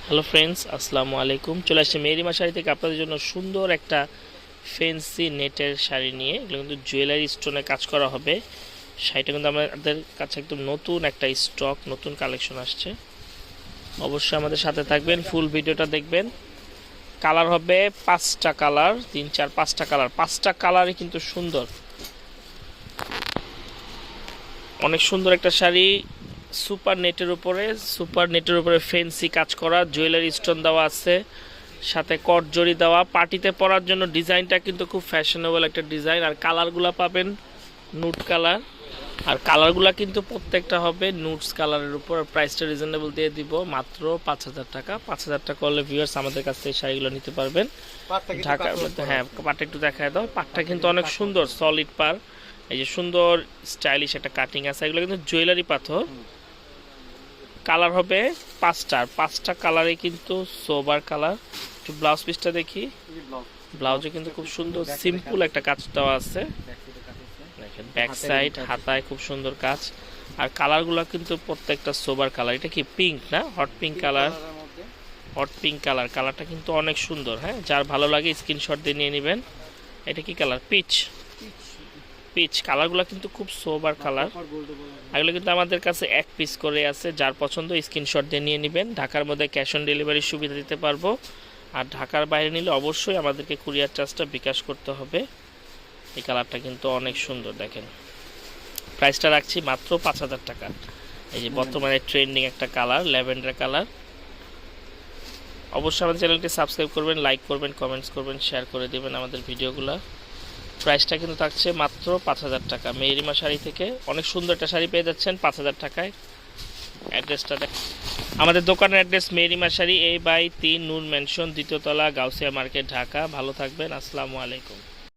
Hello friends, আসসালামু আলাইকুম। চলে আসছে মেরিমা শাড়ি থেকে আপনাদের জন্য সুন্দর একটা ফেন্সি নেটের শাড়ি নিয়ে। এগুলো কিন্তু জুয়েলারি স্টোনে কাজ করা হবে। শাড়িটা কিন্তু আমাদের কাছে একদম নতুন একটা স্টক, নতুন কালেকশন আসছে। অবশ্যই আমাদের সাথে থাকবেন, ফুল ভিডিওটা দেখবেন। কালার হবে 5টা কালার, 3 4 5টা কালার, 5টা কালারই কিন্তু সুন্দর, অনেক সুন্দর একটা শাড়ি। সুপার নেটের উপরে ফেন্সি কাজ করা, জুয়েলারি স্টোন দেওয়া আছে, সাথে কট জড়ি দেওয়া। পার্টিতে পরার জন্য ডিজাইনটা কিন্তু খুব ফ্যাশনেবল একটা ডিজাইন। আর কালারগুলো পাবেন নুট কালার, আর কালারগুলো কিন্তু প্রত্যেকটা হবে নুটস কালারের উপর। প্রাইসটা রিজনেবল দিয়ে দিব, মাত্র 5,000 টাকা। 5,000 টাকা হলে ভিউয়ার্স আমাদের কাছ থেকে শাড়িগুলো নিতে পারবেন। ঢাকার মধ্যে, হ্যাঁ, পাটটা একটু দেখায় দাও। পাটটা কিন্তু অনেক সুন্দর, সলিড পার। এই যে সুন্দর স্টাইলিশ একটা কাটিং আছে, এগুলো কিন্তু জুয়েলারি পাথর। কালার হবে 5টা কালারে কিন্তু সোবার কালার। একটু ব্লাউজ পিসটা দেখি। ব্লাউজে কিন্তু খুব সুন্দর সিম্পল একটা কাজ দেওয়া আছে, দেখেন ব্যাক সাইড হাতায় খুব সুন্দর কাজ। আর কালারগুলো কিন্তু প্রত্যেকটা সোবার কালার। এটা কি পিঙ্ক না, hot pink colour? Hot pink colour, কালারটা কিন্তু অনেক সুন্দর। হ্যাঁ, যার ভালো লাগে স্ক্রিনশট দিয়ে নিয়ে নেবেন। এটা কি কালার? পিচ কালারগুলো কিন্তু খুব সোবার কালার। এগুলো কিন্তু আমাদের কাছে এক পিস করে আছে, যার পছন্দ স্ক্রিনশট দিয়ে নিয়ে নেবেন। ঢাকার মধ্যে ক্যাশ অন ডেলিভারির সুবিধা দিতে পারবো। আর ঢাকার বাইরে নিলে অবশ্যই আমাদেরকে কুরিয়ার চার্জটা বিকাশ করতে হবে। এই কালারটা কিন্তু অনেক সুন্দর, দেখেন। প্রাইসটা রাখছি মাত্র 5,000 টাকা। এই যে বর্তমানে ট্রেন্ডিং একটা কালার, ল্যাভেন্ডার কালার। অবশ্যই আমাদের চ্যানেলটি সাবস্ক্রাইব করবেন, লাইক করবেন, কমেন্টস করবেন, শেয়ার করে দেবেন আমাদের ভিডিওগুলো। প্রাইসটা কিন্তু থাকছে মাত্র 5,000 টাকা। মেরিমা শাড়ি থেকে অনেক সুন্দর একটা শাড়ি পেয়ে যাচ্ছেন 5,000 টাকায়। অ্যাড্রেসটা দেখ, আমাদের দোকানের অ্যাড্রেস মেরিমা শাড়ি A/3 নূর ম্যানশন, 2য় তলা, গাউসিয়া মার্কেট, ঢাকা। ভালো থাকবেন, আসসালামু আলাইকুম।